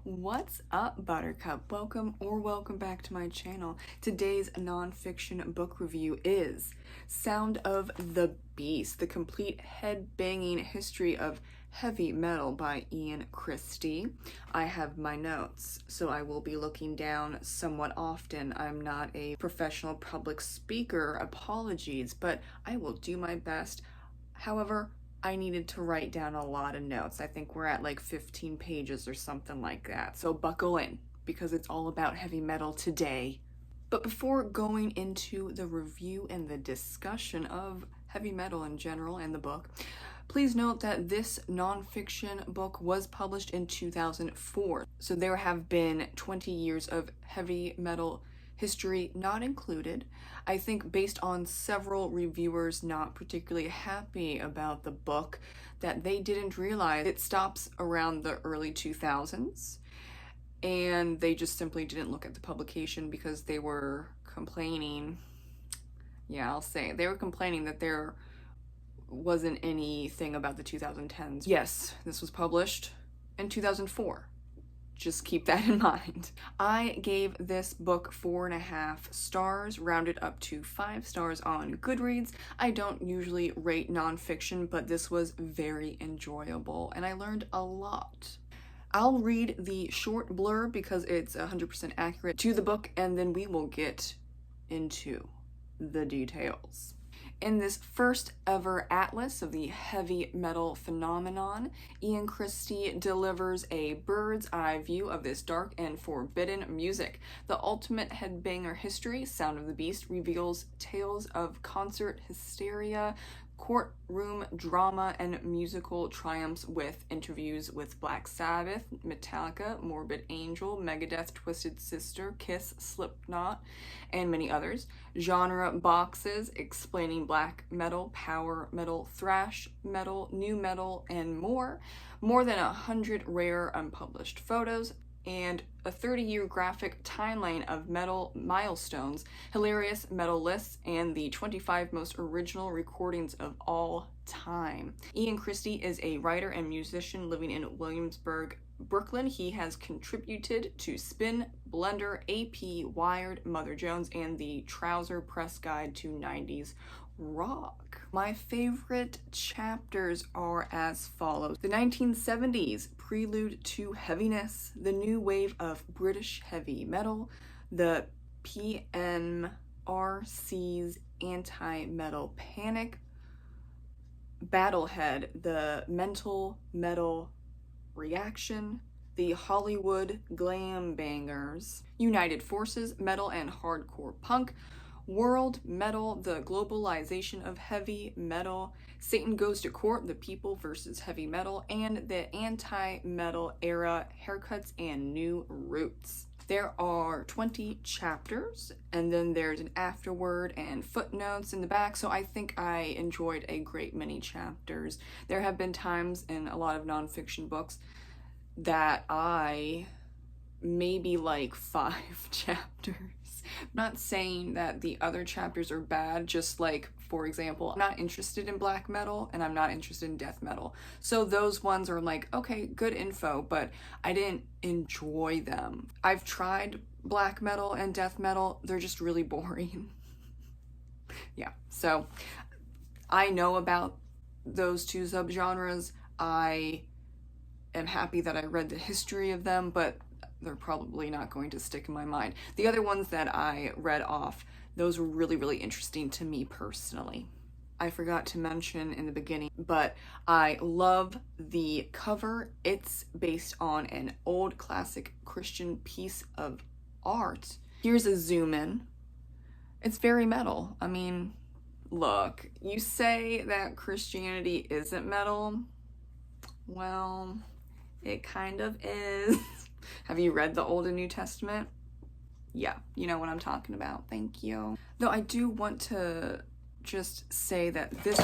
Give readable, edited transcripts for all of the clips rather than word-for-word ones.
What's up, Buttercup? Welcome back to my channel. Today's nonfiction book review is Sound of the Beast, the complete head-banging history of heavy metal by Christie. I have my notes, so I will be looking down somewhat often. I'm not a professional public speaker, apologies, but I will do my best. However, I needed to write down a lot of notes. I think we're at like 15 pages or something like that. So buckle in, because it's all about heavy metal today. But before going into the review and the discussion of heavy metal in general and the book, please note that this nonfiction book was published in 2004. So there have been 20 years of heavy metal history not included. I think based on several reviewers not particularly happy about the book, that they didn't realize it stops around the early 2000s, and they just simply didn't look at the publication because they were complaining. Yeah, I'll say they were complaining that there wasn't anything about the 2010s. Yes, this was published in 2004. Just keep that in mind. I gave this book 4.5 stars, rounded up to 5 stars on Goodreads. I don't usually rate nonfiction, but this was very enjoyable and I learned a lot. I'll read the short blurb because it's 100% accurate to the book, and then we will get into the details. In this first ever atlas of the heavy metal phenomenon, Christie delivers a bird's eye view of this dark and forbidden music. The ultimate headbanger history, Sound of the Beast, reveals tales of concert hysteria, courtroom drama, and musical triumphs with interviews with Black Sabbath, Metallica, Morbid Angel, Megadeth, Twisted Sister, Kiss, Slipknot, and many others. Genre boxes explaining black metal, power metal, thrash metal, new metal, and more. More than 100 rare unpublished photos, and a 30-year graphic timeline of metal milestones, hilarious metal lists, and the 25 most original recordings of all time. Christie is a writer and musician living in Williamsburg, Brooklyn. He has contributed to Spin, Blender, AP, Wired, Mother Jones, and the Trouser Press Guide to 90s rock. My favorite chapters are as follows. The 1970s, prelude to heaviness, the new wave of British heavy metal, the PMRC's anti-metal panic, Battlehead, the mental metal reaction, the Hollywood glam bangers, United Forces, metal and hardcore punk, world metal, the globalization of heavy metal, Satan Goes to Court, the people versus heavy metal, and the anti-metal era, haircuts and new roots. There are 20 chapters, and then there's an afterword and footnotes in the back, so I think I enjoyed a great many chapters. There have been times in a lot of nonfiction books that I maybe like 5 chapters. I'm not saying that the other chapters are bad, just like, for example, I'm not interested in black metal and I'm not interested in death metal. So those ones are like, okay, good info, but I didn't enjoy them. I've tried black metal and death metal, they're just really boring. Yeah, so I know about those two subgenres. I am happy that I read the history of them, but they're probably not going to stick in my mind. The other ones that I read off, those were really, really interesting to me personally. I forgot to mention in the beginning, but I love the cover. It's based on an old classic Christian piece of art. Here's a zoom in. It's very metal. I mean, look, you say that Christianity isn't metal. Well, it kind of is. Have you read the Old and New Testament? Yeah, you know what I'm talking about. Thank you. Though I do want to just say that this...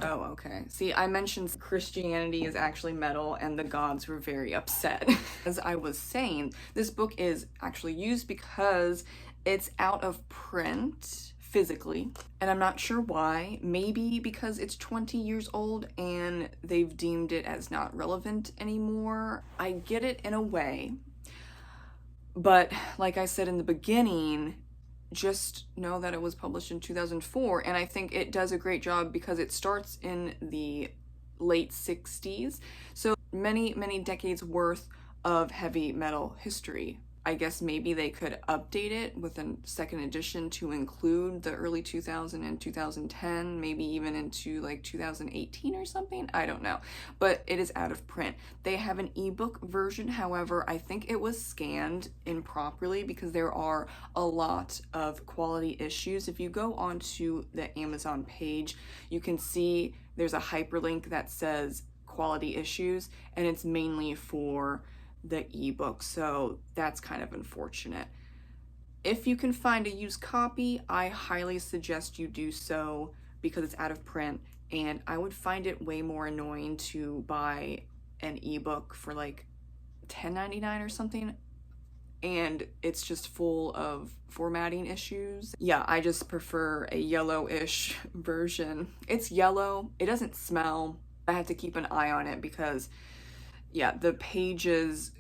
Oh, okay. See, I mentioned Christianity is actually metal and the gods were very upset. As I was saying, this book is actually used because it's out of print physically. And I'm not sure why. Maybe because it's 20 years old and they've deemed it as not relevant anymore. I get it in a way. But like I said in the beginning, just know that it was published in 2004, and I think it does a great job because it starts in the late 60s. So many decades worth of heavy metal history. I guess maybe they could update it with a second edition to include the early 2000 and 2010, maybe even into like 2018 or something. I don't know, but it is out of print. They have an ebook version. However, I think it was scanned improperly because there are a lot of quality issues. If you go onto the Amazon page, you can see there's a hyperlink that says quality issues, and it's mainly for the ebook, so that's kind of unfortunate. If you can find a used copy, I highly suggest you do so because it's out of print, and I would find it way more annoying to buy an ebook for like $10.99 or something, and it's just full of formatting issues. Yeah, I just prefer a yellowish version. It's yellow, it doesn't smell. I have to keep an eye on it because yeah, the pages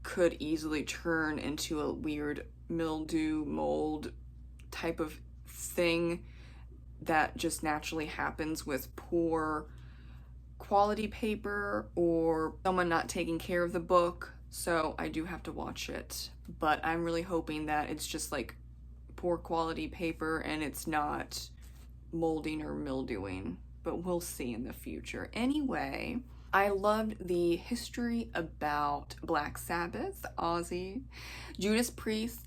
could easily turn into a weird mildew, mold type of thing that just naturally happens with poor quality paper or someone not taking care of the book. So I do have to watch it, but I'm really hoping that it's just like poor quality paper and it's not molding or mildewing, but we'll see in the future. Anyway, I loved the history about Black Sabbath, Ozzy, Judas Priest,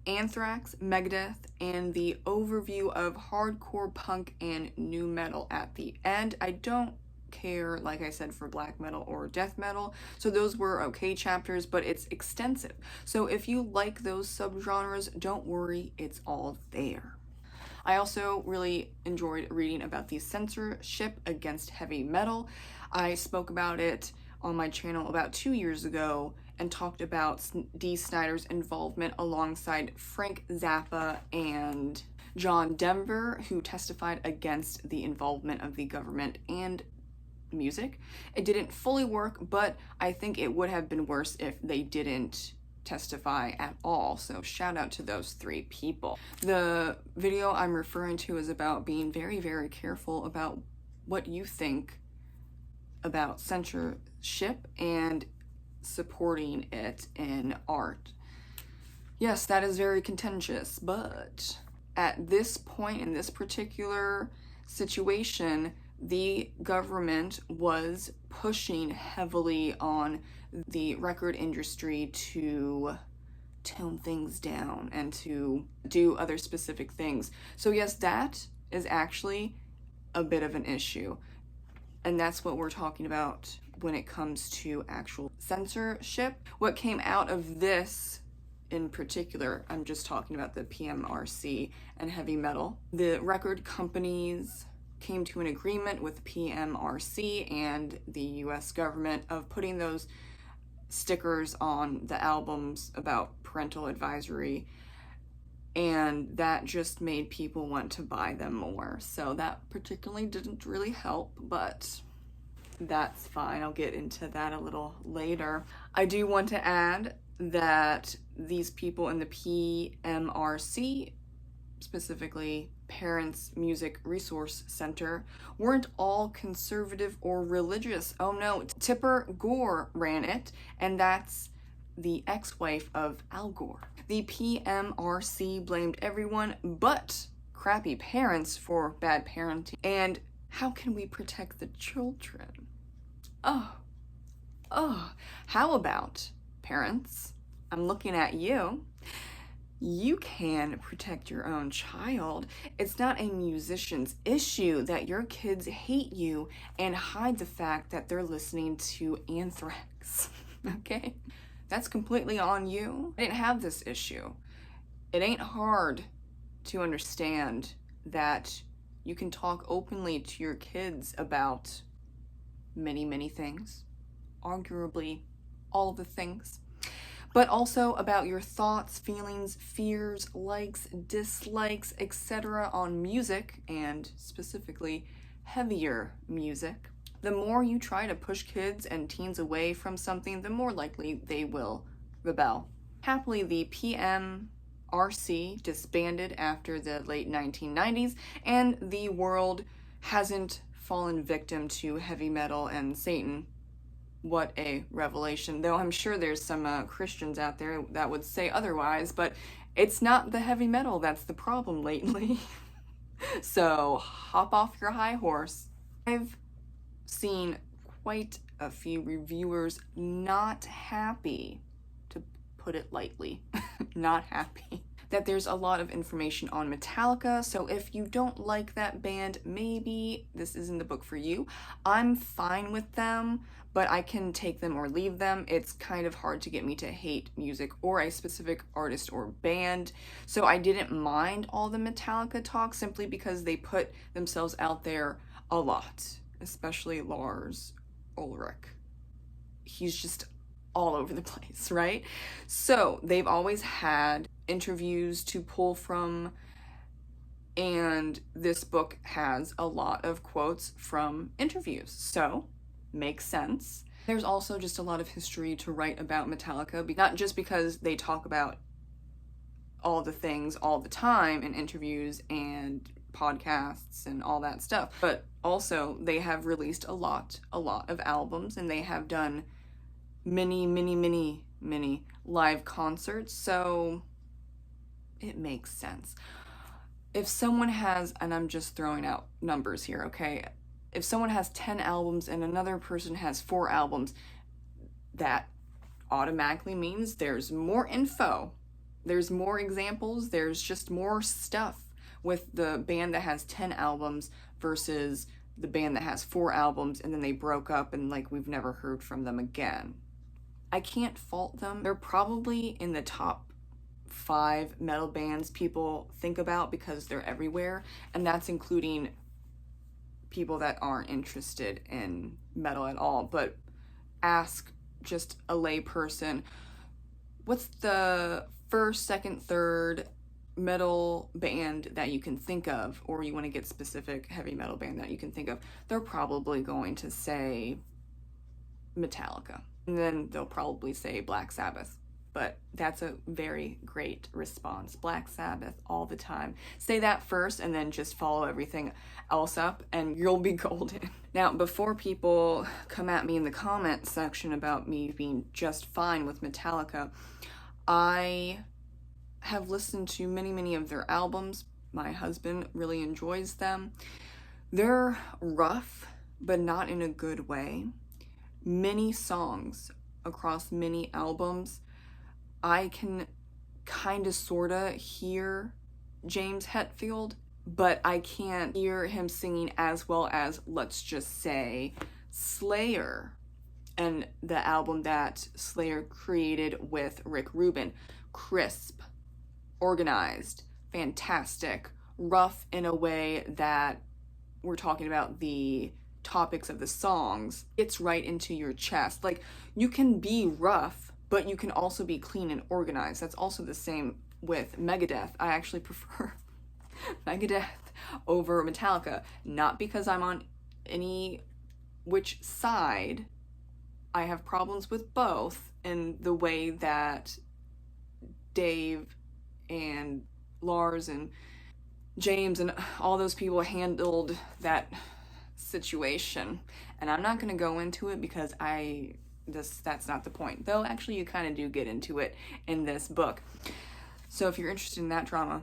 Anthrax, Megadeth, and the overview of hardcore punk and nu metal at the end. I don't care, like I said, for black metal or death metal, so those were okay chapters, but it's extensive. So if you like those subgenres, don't worry, it's all there. I also really enjoyed reading about the censorship against heavy metal. I spoke about it on my channel about 2 years ago and talked about Dee Snider's involvement alongside Frank Zappa and John Denver, who testified against the involvement of the government and music. It didn't fully work, but I think it would have been worse if they didn't testify at all, so shout out to those 3 people. The video I'm referring to is about being very careful about what you think about censorship and supporting it in art. Yes, that is very contentious, but at this point in this particular situation, the government was pushing heavily on the record industry to tone things down and to do other specific things. So yes, that is actually a bit of an issue. And that's what we're talking about when it comes to actual censorship. What came out of this in particular, I'm just talking about the PMRC and heavy metal. The record companies came to an agreement with PMRC and the US government of putting those stickers on the albums about parental advisory, and that just made people want to buy them more. So that particularly didn't really help, but that's fine. I'll get into that a little later. I do want to add that these people in the PMRC, specifically Parents Music Resource Center, weren't all conservative or religious. Oh no, Tipper Gore ran it, and that's the ex-wife of Al Gore. The PMRC blamed everyone but crappy parents for bad parenting. And how can we protect the children? How about parents? I'm looking at you. You can protect your own child. It's not a musician's issue that your kids hate you and hide the fact that they're listening to Anthrax, okay? That's completely on you. I didn't have this issue. It ain't hard to understand that you can talk openly to your kids about many things, arguably all the things. but also about your thoughts, feelings, fears, likes, dislikes, etc. on music, and specifically heavier music. The more you try to push kids and teens away from something, the more likely they will rebel. Happily, the PMRC disbanded after the late 1990s, and the world hasn't fallen victim to heavy metal and Satan. What a revelation. Though I'm sure there's some Christians out there that would say otherwise, but it's not the heavy metal that's the problem lately. So hop off your high horse. I've seen quite a few reviewers not happy, to put it lightly, not happy, that there's a lot of information on Metallica. So if you don't like that band, maybe this isn't the book for you. I'm fine with them, but I can take them or leave them. It's kind of hard to get me to hate music or a specific artist or band. So I didn't mind all the Metallica talk simply because they put themselves out there a lot, especially Lars Ulrich. He's just all over the place, right? So they've always had interviews to pull from, and this book has a lot of quotes from interviews, so makes sense. There's also just a lot of history to write about Metallica, not just because they talk about all the things all the time in interviews and podcasts and all that stuff, but also they have released a lot of albums, and they have done many live concerts, so it makes sense. If someone has, and I'm just throwing out numbers here, okay? If someone has 10 albums and another person has 4 albums, that automatically means there's more info, there's more examples, there's just more stuff with the band that has 10 albums versus the band that has 4 albums and then they broke up and like we've never heard from them again. I can't fault them. They're probably in the top 5 metal bands people think about because they're everywhere, and that's including people that aren't interested in metal at all. But ask just a lay person, what's the first, second, third metal band that you can think of, or you want to get specific heavy metal band that you can think of, they're probably going to say Metallica, and then they'll probably say Black Sabbath. But that's a very great response. Black Sabbath all the time. Say that first and then just follow everything else up and you'll be golden. Now, before people come at me in the comment section about me being just fine with Metallica, I have listened to many of their albums. My husband really enjoys them. They're rough, but not in a good way. Many songs across many albums, I can kind of sorta hear James Hetfield, but I can't hear him singing as well as, let's just say, Slayer, and the album that Slayer created with Rick Rubin. Crisp, organized, fantastic, rough in a way that we're talking about the topics of the songs. It's right into your chest. Like, you can be rough, but you can also be clean and organized. That's also the same with Megadeth. I actually prefer Megadeth over Metallica, not because I'm on any which side. I have problems with both in the way that Dave and Lars and James and all those people handled that situation. And I'm not going to go into it because that's not the point. Though actually you kind of do get into it in this book. So if you're interested in that drama,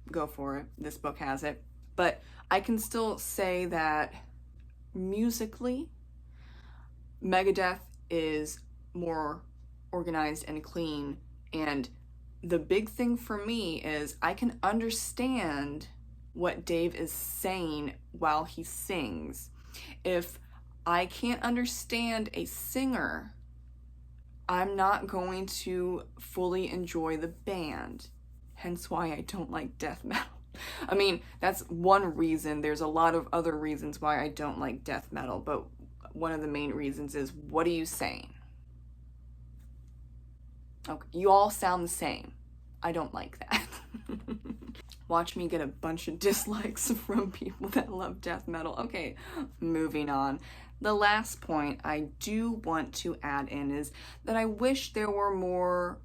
go for it. This book has it. But I can still say that musically, Megadeth is more organized and clean. And the big thing for me is I can understand what Dave is saying while he sings. If I can't understand a singer, I'm not going to fully enjoy the band. Hence why I don't like death metal. I mean, that's one reason. There's a lot of other reasons why I don't like death metal, but one of the main reasons is, what are you saying? Okay, you all sound the same. I don't like that. Watch me get a bunch of dislikes from people that love death metal. Okay, moving on. The last point I do want to add in is that I wish there were more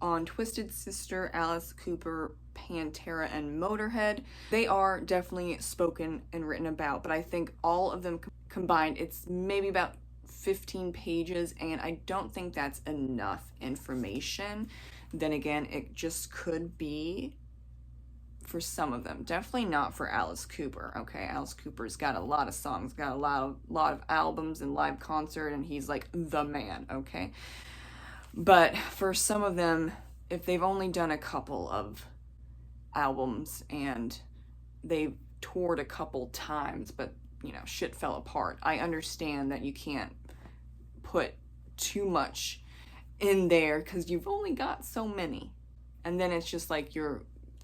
on Twisted Sister, Alice Cooper, Pantera, and Motorhead. They are definitely spoken and written about, but I think all of them combined, it's maybe about 15 pages, and I don't think that's enough information. Then again, it just could be for some of them. Definitely not for Alice Cooper. Okay, Alice Cooper's got a lot of songs, got a lot of albums and live concert, and he's like the man, okay? But for some of them, if they've only done a couple of albums and they've toured a couple times, but you know, shit fell apart, I understand that you can't put too much in there because you've only got so many. And then it's just like you're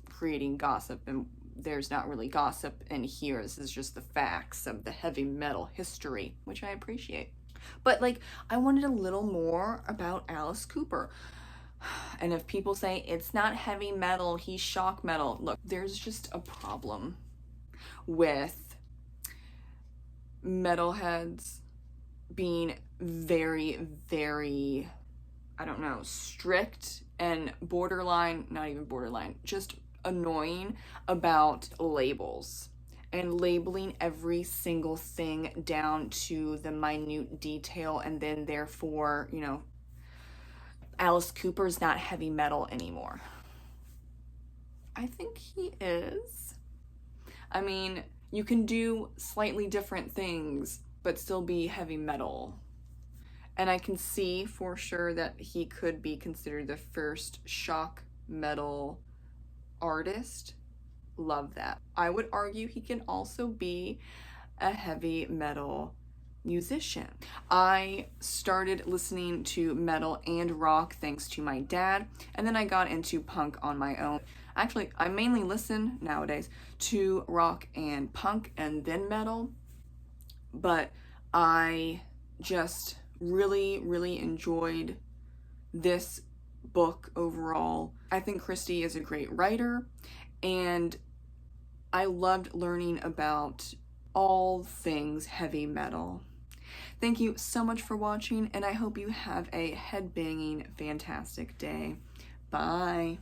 creating gossip, and there's not really gossip in here. This is just the facts of the heavy metal history, which I appreciate. But like, I wanted a little more about Alice Cooper. And if people say it's not heavy metal, he's shock metal, look, there's just a problem with metalheads being very, very, I don't know, strict and borderline, not even borderline, just annoying about labels and labeling every single thing down to the minute detail, and then therefore, you know, Alice Cooper's not heavy metal anymore. I think he is. I mean, you can do slightly different things but still be heavy metal. And I can see for sure that he could be considered the first shock metal artist. Love that. I would argue he can also be a heavy metal musician. I started listening to metal and rock thanks to my dad, and then I got into punk on my own. Actually, I mainly listen nowadays to rock and punk and then metal, but I just really, really enjoyed this book overall. I think Christie is a great writer, and I loved learning about all things heavy metal. Thank you so much for watching, and I hope you have a headbanging, fantastic day. Bye.